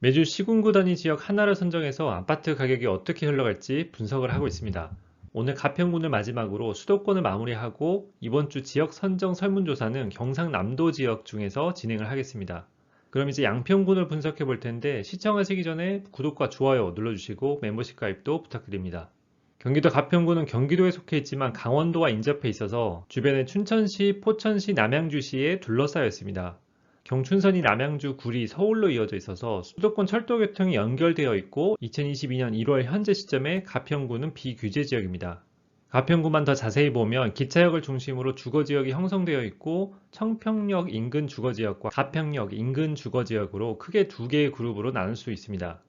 매주 시군구 단위 지역 하나를 선정해서 아파트 가격이 어떻게 흘러갈지 분석을 하고 있습니다. 오늘 가평군을 마지막으로 수도권을 마무리하고 이번 주 지역 선정 설문조사는 경상남도 지역 중에서 진행을 하겠습니다. 그럼 이제 양평군을 분석해 볼 텐데 시청하시기 전에 구독과 좋아요 눌러주시고 멤버십 가입도 부탁드립니다. 경기도 가평군은 경기도에 속해 있지만 강원도와 인접해 있어서 주변에 춘천시, 포천시, 남양주시에 둘러싸여 있습니다. 경춘선이 남양주, 구리, 서울로 이어져 있어서 수도권 철도교통이 연결되어 있고 2022년 1월 현재 시점에 가평구는 비규제 지역입니다. 가평구만 더 자세히 보면 기차역을 중심으로 주거지역이 형성되어 있고 청평역 인근 주거지역과 가평역 인근 주거지역으로 크게 두 개의 그룹으로 나눌 수 있습니다.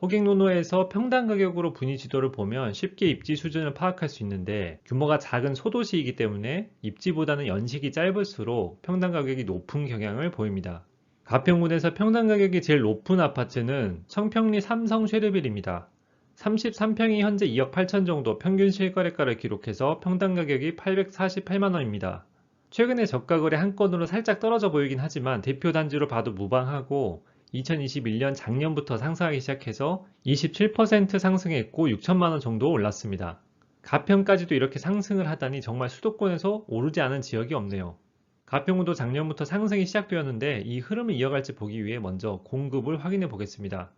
호갱노노에서 평당 가격으로 분위 지도를 보면 쉽게 입지 수준을 파악할 수 있는데 규모가 작은 소도시이기 때문에 입지보다는 연식이 짧을수록 평당 가격이 높은 경향을 보입니다. 가평군에서 평당 가격이 제일 높은 아파트는 청평리 삼성 쉐르빌입니다. 33평이 현재 2억 8천 정도 평균 실거래가를 기록해서 평당 가격이 848만원입니다. 최근에 저가 거래 한 건으로 살짝 떨어져 보이긴 하지만 대표 단지로 봐도 무방하고 2021년 작년부터 상승하기 시작해서 27% 상승했고 6천만 원 정도 올랐습니다. 가평까지도 이렇게 상승을 하다니 정말 수도권에서 오르지 않은 지역이 없네요. 가평구도 작년부터 상승이 시작되었는데 이 흐름을 이어갈지 보기 위해 먼저 공급을 확인해 보겠습니다.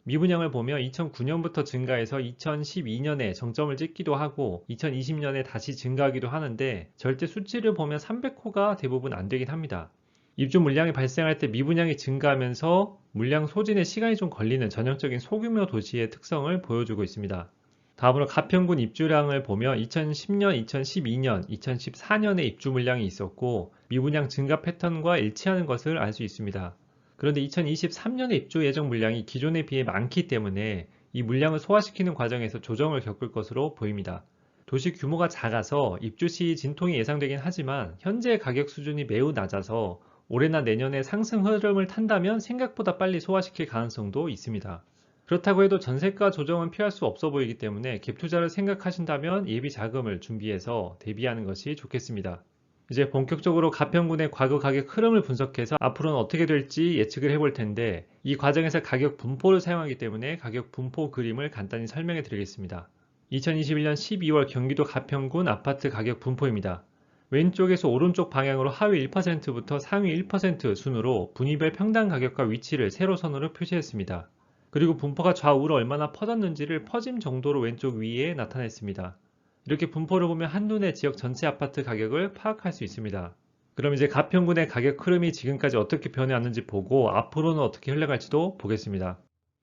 미분양을 보면 2009년부터 증가해서 2012년에 정점을 찍기도 하고 2020년에 다시 증가하기도 하는데 절대 수치를 보면 300호가 대부분 안 되긴 합니다. 입주 물량이 발생할 때 미분양이 증가하면서 물량 소진에 시간이 좀 걸리는 전형적인 소규모 도시의 특성을 보여주고 있습니다. 다음으로 가평군 입주량을 보면 2010년, 2012년, 2014년에 입주 물량이 있었고 미분양 증가 패턴과 일치하는 것을 알 수 있습니다. 그런데 2023년에 입주 예정 물량이 기존에 비해 많기 때문에 이 물량을 소화시키는 과정에서 조정을 겪을 것으로 보입니다. 도시 규모가 작아서 입주 시 진통이 예상되긴 하지만 현재 가격 수준이 매우 낮아서 올해나 내년에 상승 흐름을 탄다면 생각보다 빨리 소화시킬 가능성도 있습니다. 그렇다고 해도 전세가 조정은 피할 수 없어 보이기 때문에 갭 투자를 생각하신다면 예비 자금을 준비해서 대비하는 것이 좋겠습니다. 이제 본격적으로 가평군의 과거 가격 흐름을 분석해서 앞으로는 어떻게 될지 예측을 해볼 텐데 이 과정에서 가격 분포를 사용하기 때문에 가격 분포 그림을 간단히 설명해 드리겠습니다. 2021년 12월 경기도 가평군 아파트 가격 분포입니다. 왼쪽에서 오른쪽 방향으로 하위 1%부터 상위 1% 순으로 분위별 평당 가격과 위치를 세로선으로 표시했습니다. 그리고 분포가 좌우로 얼마나 퍼졌는지를 퍼짐 정도로 왼쪽 위에 나타냈습니다. 이렇게 분포를 보면 한눈에 지역 전체 아파트 가격을 파악할 수 있습니다. 그럼 이제 가평군의 가격 흐름이 지금까지 어떻게 변해왔는지 보고 앞으로는 어떻게 흘러갈지도 보겠습니다.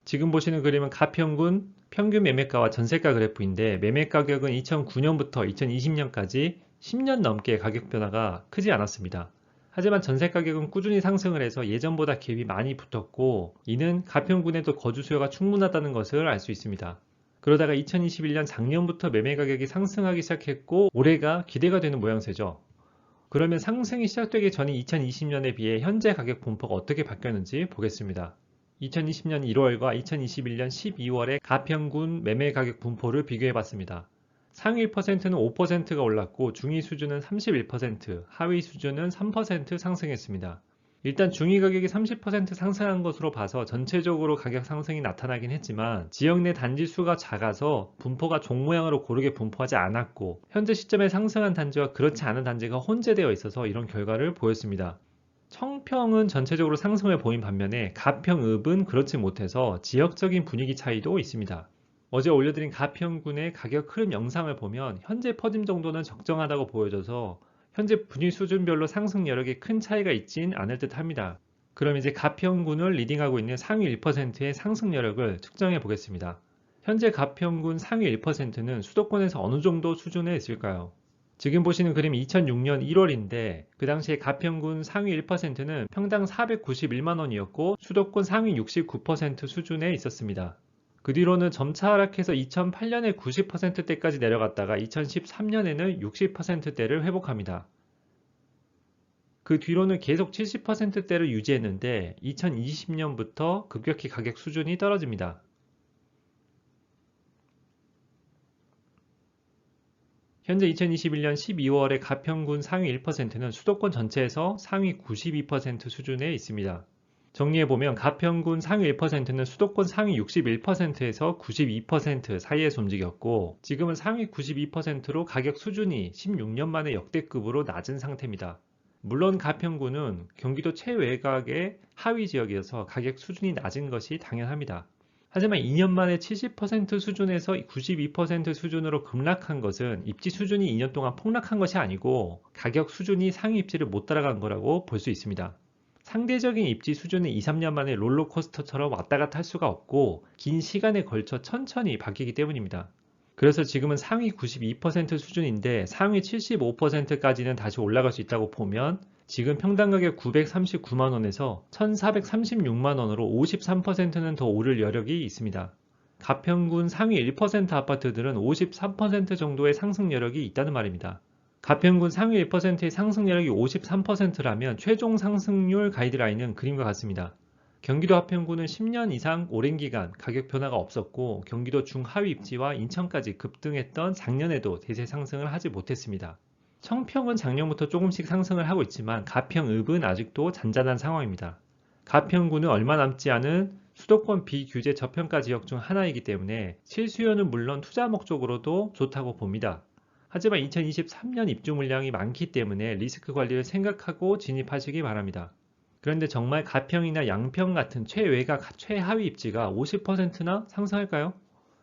지금 보시는 그림은 가평군 평균 매매가와 전세가 그래프인데 매매 가격은 2009년부터 2020년까지 10년 넘게 가격 변화가 크지 않았습니다. 하지만 전세 가격은 꾸준히 상승을 해서 예전보다 갭이 많이 붙었고 이는 가평군에도 거주 수요가 충분하다는 것을 알 수 있습니다. 그러다가 2021년 작년부터 매매 가격이 상승하기 시작했고 올해가 기대가 되는 모양새죠. 그러면 상승이 시작되기 전인 2020년에 비해 현재 가격 분포가 어떻게 바뀌었는지 보겠습니다. 2020년 1월과 2021년 12월의 가평군 매매 가격 분포를 비교해 봤습니다. 상위 1%는 5%가 올랐고 중위 수준은 31%, 하위 수준은 3% 상승했습니다. 일단 중위 가격이 30% 상승한 것으로 봐서 전체적으로 가격 상승이 나타나긴 했지만 지역 내 단지 수가 작아서 분포가 종 모양으로 고르게 분포하지 않았고 현재 시점에 상승한 단지와 그렇지 않은 단지가 혼재되어 있어서 이런 결과를 보였습니다. 청평은 전체적으로 상승을 보인 반면에 가평읍은 그렇지 못해서 지역적인 분위기 차이도 있습니다. 어제 올려드린 가평군의 가격 흐름 영상을 보면 현재 퍼짐 정도는 적정하다고 보여져서 현재 분위 수준별로 상승 여력에 큰 차이가 있진 않을 듯 합니다. 그럼 이제 가평군을 리딩하고 있는 상위 1%의 상승 여력을 측정해 보겠습니다. 현재 가평군 상위 1%는 수도권에서 어느 정도 수준에 있을까요? 지금 보시는 그림이 2006년 1월인데 그 당시에 가평군 상위 1%는 평당 491만원이었고 수도권 상위 69% 수준에 있었습니다. 그 뒤로는 점차 하락해서 2008년에 90%대까지 내려갔다가 2013년에는 60%대를 회복합니다. 그 뒤로는 계속 70%대를 유지했는데 2020년부터 급격히 가격 수준이 떨어집니다. 현재 2021년 12월의 가평군 상위 1%는 수도권 전체에서 상위 92% 수준에 있습니다. 정리해보면 가평군 상위 1%는 수도권 상위 61%에서 92% 사이에서 움직였고 지금은 상위 92%로 가격 수준이 16년 만에 역대급으로 낮은 상태입니다. 물론 가평군은 경기도 최외곽의 하위 지역이어서 가격 수준이 낮은 것이 당연합니다. 하지만 2년 만에 70% 수준에서 92% 수준으로 급락한 것은 입지 수준이 2년 동안 폭락한 것이 아니고 가격 수준이 상위 입지를 못 따라간 거라고 볼 수 있습니다. 상대적인 입지 수준은 2, 3년 만에 롤러코스터처럼 왔다 갔다 할 수가 없고 긴 시간에 걸쳐 천천히 바뀌기 때문입니다. 그래서 지금은 상위 92% 수준인데 상위 75%까지는 다시 올라갈 수 있다고 보면 지금 평당 가격 939만 원에서 1,436만 원으로 53%는 더 오를 여력이 있습니다. 가평군 상위 1% 아파트들은 53% 정도의 상승 여력이 있다는 말입니다. 가평군 상위 1%의 상승 여력이 53%라면 최종 상승률 가이드라인은 그림과 같습니다. 경기도 하평군은 10년 이상 오랜 기간 가격 변화가 없었고 경기도 중하위 입지와 인천까지 급등했던 작년에도 대세 상승을 하지 못했습니다. 청평은 작년부터 조금씩 상승을 하고 있지만 가평읍은 아직도 잔잔한 상황입니다. 가평군은 얼마 남지 않은 수도권 비규제 저평가 지역 중 하나이기 때문에 실수요는 물론 투자 목적으로도 좋다고 봅니다. 하지만 2023년 입주 물량이 많기 때문에 리스크 관리를 생각하고 진입하시기 바랍니다. 그런데 정말 가평이나 양평 같은 최외곽, 최하위 입지가 50%나 상승할까요?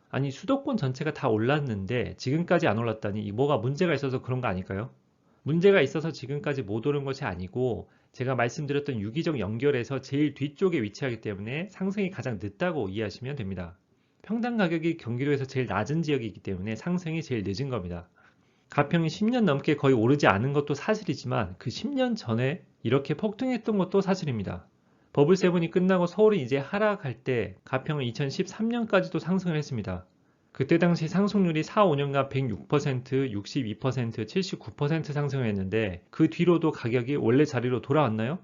아니 수도권 전체가 다 올랐는데 지금까지 안 올랐다니 뭐가 문제가 있어서 그런 거 아닐까요? 문제가 있어서 지금까지 못 오른 것이 아니고 제가 말씀드렸던 유기적 연결에서 제일 뒤쪽에 위치하기 때문에 상승이 가장 늦다고 이해하시면 됩니다. 평당 가격이 경기도에서 제일 낮은 지역이기 때문에 상승이 제일 늦은 겁니다. 가평이 10년 넘게 거의 오르지 않은 것도 사실이지만 그 10년 전에 이렇게 폭등했던 것도 사실입니다. 버블 세븐이 끝나고 서울이 이제 하락할 때 가평은 2013년까지도 상승을 했습니다. 그때 당시 상승률이 4, 5년간 106%, 62%, 79% 상승을 했는데 그 뒤로도 가격이 원래 자리로 돌아왔나요?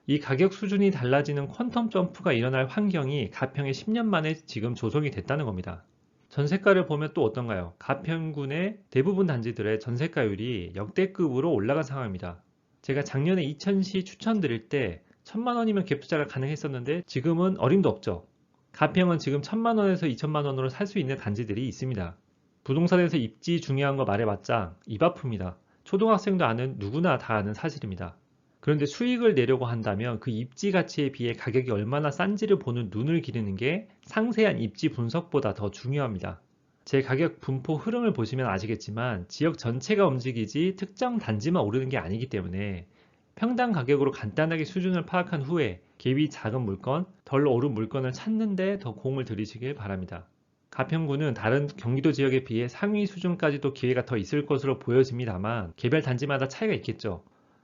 이 가격 수준이 달라지는 퀀텀 점프가 일어날 환경이 가평에 10년 만에 지금 조성이 됐다는 겁니다. 전세가를 보면 또 어떤가요? 가평군의 대부분 단지들의 전세가율이 역대급으로 올라간 상황입니다. 제가 작년에 이천시 추천드릴 때 1,000만 원이면 갭투자가 가능했었는데 지금은 어림도 없죠. 가평은 지금 1,000만 원에서 2,000만 원으로 살 수 있는 단지들이 있습니다. 부동산에서 입지 중요한 거 말해봤자 입 아픕니다. 초등학생도 아는 누구나 다 아는 사실입니다. 그런데 수익을 내려고 한다면 그 입지 가치에 비해 가격이 얼마나 싼지를 보는 눈을 기르는 게 상세한 입지 분석보다 더 중요합니다. 제 가격 분포 흐름을 보시면 아시겠지만 지역 전체가 움직이지 특정 단지만 오르는 게 아니기 때문에 평당 가격으로 간단하게 수준을 파악한 후에 갭이 작은 물건, 덜 오른 물건을 찾는 데 더 공을 들이시길 바랍니다. 가평군은 다른 경기도 지역에 비해 상위 수준까지도 기회가 더 있을 것으로 보여집니다만 개별 단지마다 차이가 있겠죠.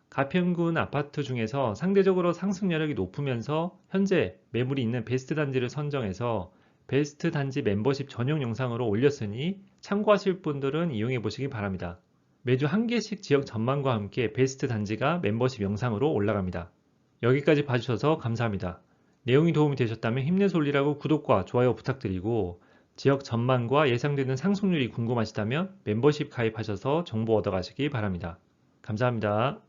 가평군 아파트 중에서 상대적으로 상승 여력이 높으면서 현재 매물이 있는 베스트 단지를 선정해서 베스트 단지 멤버십 전용 영상으로 올렸으니 참고하실 분들은 이용해 보시기 바랍니다. 매주 한 개씩 지역 전망과 함께 베스트 단지가 멤버십 영상으로 올라갑니다. 여기까지 봐주셔서 감사합니다. 내용이 도움이 되셨다면 힘내서 올리라고 구독과 좋아요 부탁드리고 지역 전망과 예상되는 상승률이 궁금하시다면 멤버십 가입하셔서 정보 얻어가시기 바랍니다. 감사합니다.